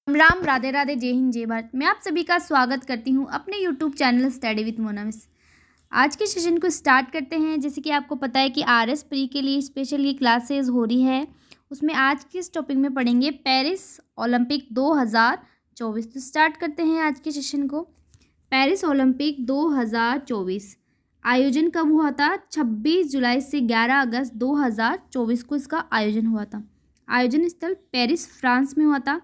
राम राधे राधे, जय हिंद जय भारत। मैं आप सभी का स्वागत करती हूं अपने YouTube channel study with Mona miss. आज के सेशन को स्टार्ट करते हैं। जैसे कि आपको पता है कि आरएस प्री के लिए स्पेशल ये क्लासेस हो रही है, उसमें आज किस टॉपिक में पढ़ेंगे, पेरिस ओलंपिक 2024। तो स्टार्ट करते हैं आज के सेशन को। पेरिस ओलंपिक 2024 आयोजन कब हुआ था? 26 जुलाई से 11 अगस्त 2024 को इसका आयोजन हुआ था। आयोजन स्थल पेरिस, फ्रांस में हुआ था।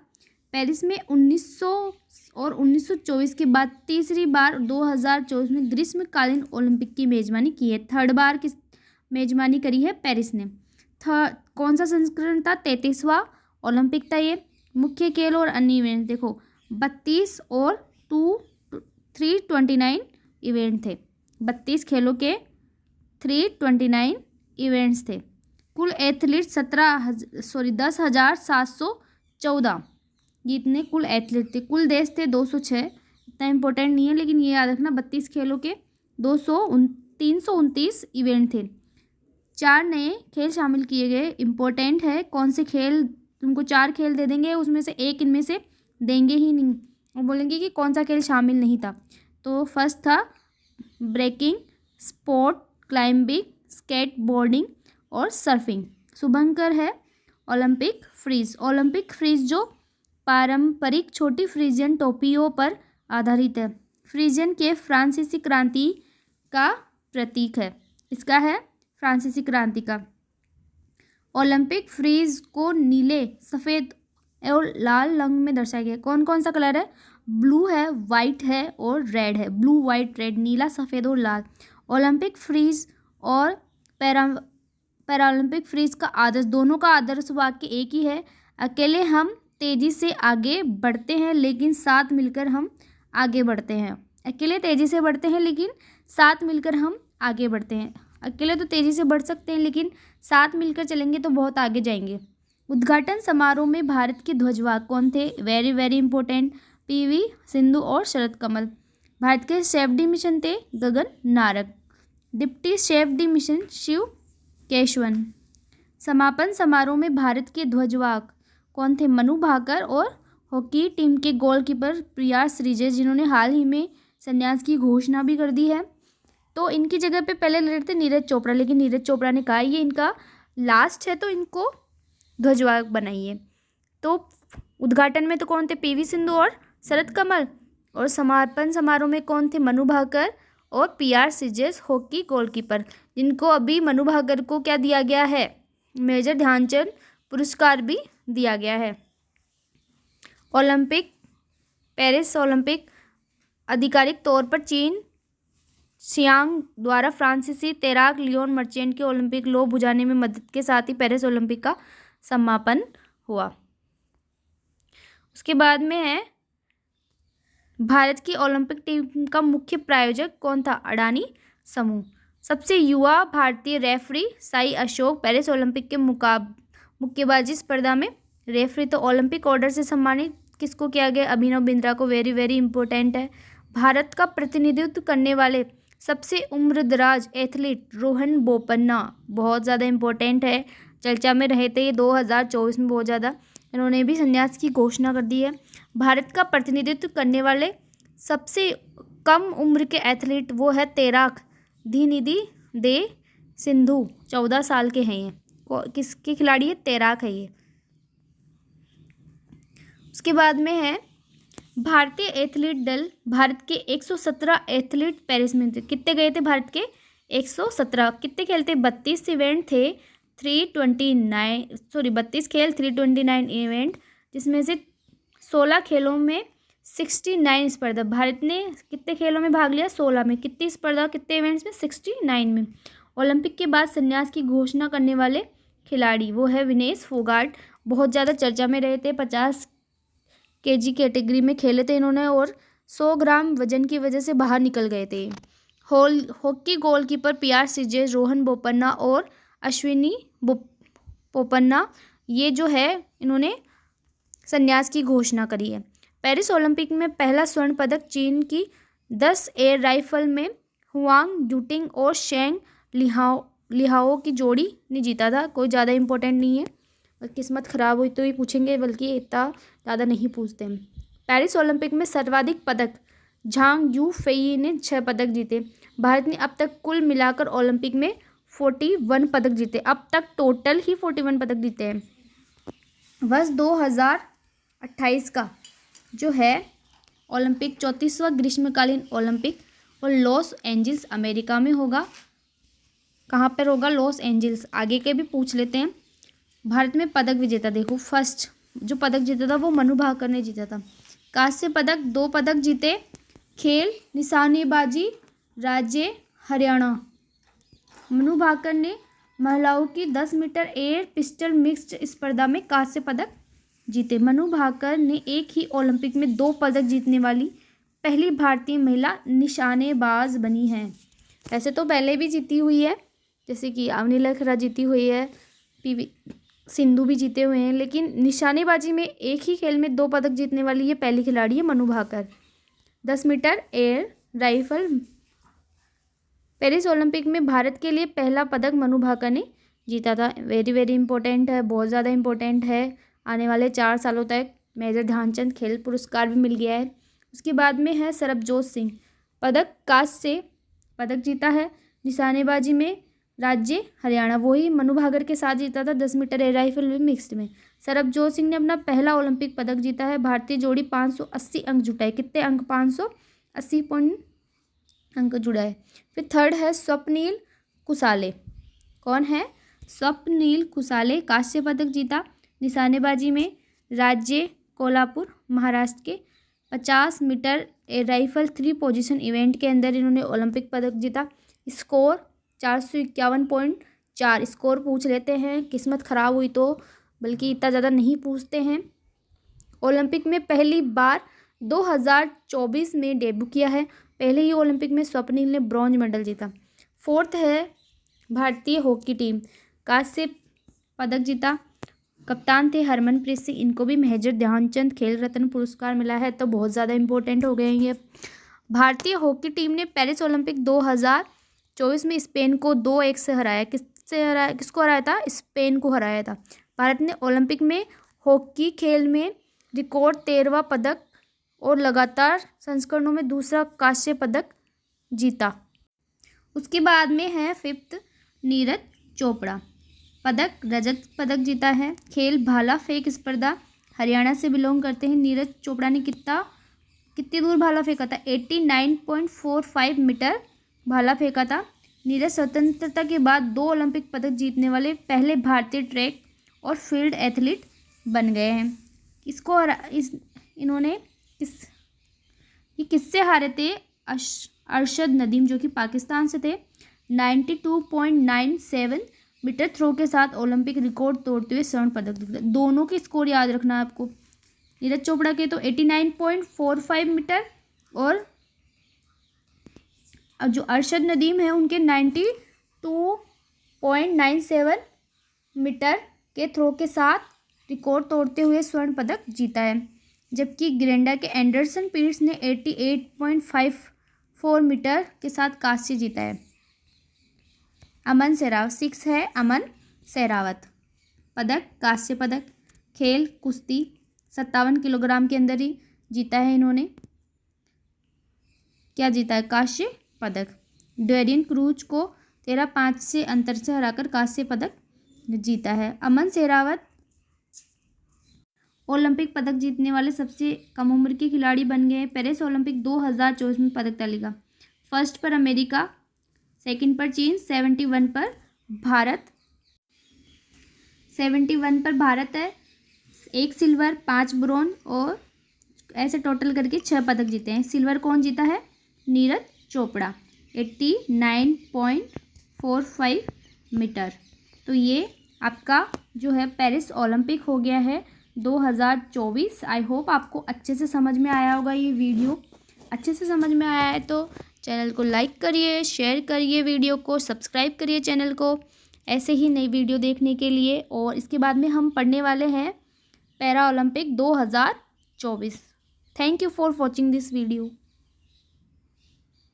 पेरिस में 1900 और 1924 के बाद तीसरी बार 2024 में ग्रीष्मकालीन ओलंपिक की मेजबानी की है। थर्ड बार की मेजबानी करी है पेरिस ने। कौन सा संस्करण था? 33वां ओलंपिक था ये। मुख्य खेल और अन्य इवेंट देखो, 32 और 329 इवेंट थे। 32 खेलों के 329 इवेंट्स थे। कुल एथलीट 10,714 ये इतने कुल एथलीट थे। कुल देश थे 206। इतना इंपॉर्टेंट नहीं है, लेकिन ये याद रखना 32 खेलों के 329 इवेंट थे। 4 नए खेल शामिल किए गए। इम्पोर्टेंट है कौन से खेल, तुमको 4 खेल दे देंगे, उसमें से एक इनमें से देंगे ही नहीं और बोलेंगे कि कौन सा खेल शामिल नहीं था। तो फर्स्ट था breaking, sport climbing, skateboarding और सर्फिंग। शुभंकर है ओलंपिक फ्रीज। ओलंपिक फ्रीज जो पारंपरिक छोटी फ्रीजियन टोपियों पर आधारित है। फ्रीजियन के फ्रांसीसी क्रांति का प्रतीक है। इसका है फ्रांसीसी क्रांति का। ओलंपिक फ्रीज को नीले, सफ़ेद और लाल रंग में दर्शाया गया है। कौन कौन सा कलर है? ब्लू है, वाइट है और रेड है। ब्लू, वाइट, रेड, नीला, सफ़ेद और लाल। ओलंपिक फ्रीज और पैरालंपिक फ्रीज का आदर्श, दोनों का आदर्श वाक्य एक ही है। अकेले हम तेज़ी से आगे बढ़ते हैं, लेकिन साथ मिलकर हम आगे बढ़ते हैं। अकेले तेज़ी से बढ़ते हैं, लेकिन साथ मिलकर हम आगे बढ़ते हैं। अकेले तो तेज़ी से बढ़ सकते हैं, लेकिन साथ मिलकर चलेंगे तो बहुत आगे जाएंगे। उद्घाटन समारोह में भारत के ध्वजवाहक कौन थे? Very very important, PV Sindhu और शरद कमल। भारत के शेफ डी मिशन थे Gagan Narang. Deputy chef de mission Shiva Keshavan. समापन समारोह में भारत के ध्वजवाहक कौन थे? मनु भाकर और हॉकी टीम के गोलकीपर प्रिया श्रीजय, जिन्होंने हाल ही में संन्यास की घोषणा भी कर दी है। तो इनकी जगह पे पहले ले रहे थे नीरज चोपड़ा, लेकिन नीरज चोपड़ा ने कहा ये इनका लास्ट है, तो इनको ध्वजवाहक बनाइए। तो उद्घाटन में तो कौन थे? पीवी सिंधु और शरद कमल। और समापन समारोह में कौन थे? मनु भाकर और पीआर श्रीजय, हॉकी गोलकीपर, जिनको अभी मनु भाकर को क्या दिया गया है? मेजर ध्यानचंद पुरस्कार भी दिया गया है। ओलंपिक, पेरिस ओलंपिक आधिकारिक तौर पर चीन शियांग द्वारा फ्रांसीसी तैराक लियोन मर्चेंट के ओलंपिक लौ बुझाने में मदद के साथ ही पेरिस ओलंपिक का समापन हुआ। उसके बाद में है भारत की ओलंपिक टीम का मुख्य प्रायोजक कौन था? अडानी समूह। सबसे युवा भारतीय referee Sai Ashok. Paris Olympic के मुक्केबाजी स्पर्धा में रेफरी तो ओलंपिक ऑर्डर से सम्मानित किसको किया गया? अभिनव बिंद्रा को। वेरी वेरी इंपॉर्टेंट है। भारत का प्रतिनिधित्व करने वाले सबसे उम्रदराज एथलीट रोहन बोपन्ना, बहुत ज़्यादा इंपॉर्टेंट है, चर्चा में रहे थे ये 2024 में बहुत ज़्यादा। इन्होंने भी संन्यास की घोषणा कर दी है। भारत का प्रतिनिधित्व करने वाले सबसे कम उम्र के एथलीट वो है तैराक धीनिधि दे सिंधु, 14 साल के हैं ये। किसके खिलाड़ी है? तैराक है ये। उसके बाद में है भारतीय एथलीट दल। भारत के 117 एथलीट पेरिस में थे। कितने गए थे भारत के? 117। कितने खेल थे? 32 इवेंट थे, 32 खेल, 329 इवेंट, जिसमें से 16 खेलों में 69 स्पर्धा। भारत ने कितने खेलों में भाग लिया? 16 में। कितनी स्पर्धा, कितने इवेंट्स में? 69 में। ओलंपिक के बाद संन्यास की घोषणा करने वाले खिलाड़ी वो है विनेश फोगाट, बहुत ज़्यादा चर्चा में रहे थे। 50 केजी कैटेगरी में खेले थे इन्होंने और 100 ग्राम वजन की वजह से बाहर निकल गए थे। Hockey goalkeeper PR Shrijay, Rohan Bopanna और अश्विनी बोपन्ना, ये जो है इन्होंने संन्यास की घोषणा करी है। पेरिस ओलंपिक में पहला स्वर्ण पदक चीन की 10 एयर राइफल में हुआंग यूटिंग और शेंग लिहाओ की जोड़ी ने जीता था। कोई ज़्यादा इंपॉर्टेंट नहीं है। और किस्मत ख़राब हुई तो ही पूछेंगे, बल्कि इतना ज़्यादा नहीं पूछते हैं। पेरिस ओलंपिक में सर्वाधिक पदक झांग यू फेई ने 6 पदक जीते। भारत ने अब तक कुल मिलाकर ओलंपिक में 41 पदक जीते। अब तक टोटल ही 41 पदक जीते हैं। वर्ष 2028 का जो है ओलंपिक 34वां ग्रीष्मकालीन ओलंपिक और लॉस एंजल्स अमेरिका में होगा। कहाँ पर होगा? Los Angeles. आगे के भी पूछ लेते हैं। भारत में पदक विजेता देखो, फर्स्ट जो पदक जीता था वो मनु भाकर ने जीता था। कांस्य पदक 2 पदक जीते। खेल निशानेबाजी राज्य हरियाणा। मनु भाकर ने महिलाओं की 10 मीटर एयर पिस्टल मिक्स्ड स्पर्धा में कांस्य पदक जीते। मनु भाकर ने एक ही ओलंपिक में 2 पदक जीतने वाली पहली भारतीय महिला निशानेबाज बनी है। वैसे तो पहले भी जीती हुई है, जैसे कि अवनी लखरा जीती हुई है, पीवी सिंधु भी जीते हुए हैं, लेकिन निशानेबाजी में एक ही खेल में 2 पदक जीतने वाली ये पहली खिलाड़ी है Manu Bhaker. 10 meter air rifle. Paris Olympic में भारत के लिए पहला पदक मनु भाकर ने जीता था। वेरी वेरी इंपॉर्टेंट है, बहुत ज़्यादा इंपॉर्टेंट है। आने वाले 4 सालों तक मेजर ध्यानचंद खेल पुरस्कार भी मिल गया है। उसके बाद में है सरबजोत सिंह। पदक कांस्य पदक जीता है निशानेबाजी में राज्य हरियाणा। वही मनु भाकर के साथ जीता था 10 मीटर एयर राइफल मिक्स्ड में। सरबजोत सिंह ने अपना पहला ओलंपिक पदक जीता है। भारतीय जोड़ी 580 अंक जुटाए। कितने अंक? 580 अंक जुटाए। फिर थर्ड है स्वप्निल कुसाले। कौन है? स्वप्निल कुसाले। कांस्य पदक जीता निशानेबाजी में राज्य कोल्हापुर महाराष्ट्र के। 50 meter air rifle 3 position event के अंदर इन्होंने ओलंपिक पदक जीता। स्कोर 451.4 स्कोर पूछ लेते हैं, किस्मत ख़राब हुई तो, बल्कि इतना ज़्यादा नहीं पूछते हैं। ओलंपिक में पहली बार 2024 में डेब्यू किया है। पहले ही ओलंपिक में स्वप्निल ने ब्रॉन्ज मेडल जीता। फोर्थ है भारतीय हॉकी टीम। कांस्य पदक जीता। कप्तान थे हरमनप्रीत सिंह। इनको भी मेजर ध्यानचंद खेल रत्न पुरस्कार मिला है, तो बहुत ज़्यादा इंपॉर्टेंट हो गए हैं ये। भारतीय हॉकी टीम ने पेरिस ओलंपिक 2024 में स्पेन को 2-1 से हराया। किसको हराया था? स्पेन को हराया था। भारत ने ओलंपिक में हॉकी खेल में रिकॉर्ड 13वां पदक और लगातार संस्करणों में दूसरा कांस्य पदक जीता। उसके बाद में है फिफ्थ नीरज चोपड़ा। पदक रजत पदक जीता है। खेल भाला फेंक स्पर्धा। हरियाणा से बिलोंग करते हैं। नीरज चोपड़ा ने कितनी दूर भाला फेंका था? 89.45 मीटर भाला फेंका था। नीरज स्वतंत्रता के बाद 2 ओलंपिक पदक जीतने वाले पहले भारतीय ट्रैक और फील्ड एथलीट बन गए हैं। किससे हारे थे? अरशद नदीम, जो कि पाकिस्तान से थे। 92.97 मीटर थ्रो के साथ ओलंपिक रिकॉर्ड तोड़ते हुए स्वर्ण पदक जीता। दोनों के स्कोर याद रखना है आपको। नीरज चोपड़ा के तो 89.45 मीटर और जो अरशद नदीम है उनके 92.97 मीटर के थ्रो के साथ रिकॉर्ड तोड़ते हुए स्वर्ण पदक जीता है। जबकि ग्रेंडा के एंडरसन पीट्स ने 88.54 मीटर के साथ कांस्य जीता है। अमन सहरावत 6 है। अमन सहरावत। पदक कांस्य पदक। खेल कुश्ती 57 किलोग्राम के अंदर ही जीता है इन्होंने। क्या जीता है? कांस्य पदक। डेरियन क्रूज को 13-5 से अंतर से हराकर कांस्य पदक जीता है। अमन सहरावत ओलंपिक पदक जीतने वाले सबसे कम उम्र के खिलाड़ी बन गए। पेरिस ओलंपिक 2024 में पदक तालिका। फर्स्ट पर अमेरिका, सेकंड पर चीन, 71 पर भारत। 71 पर भारत है। 1 सिल्वर, 5 ब्रोंज और ऐसे टोटल करके 6 पदक जीते हैं। सिल्वर कौन जीता है? नीरज चोपड़ा 89.45 मीटर। तो ये आपका जो है पेरिस ओलंपिक हो गया है 2024। आई होप आपको अच्छे से समझ में आया होगा। ये वीडियो अच्छे से समझ में आया है तो चैनल को लाइक करिए, शेयर करिए, वीडियो को सब्सक्राइब करिए चैनल को, ऐसे ही नई वीडियो देखने के लिए। और इसके बाद में हम पढ़ने वाले हैं para Olympic 2024। Thank you for watching this video.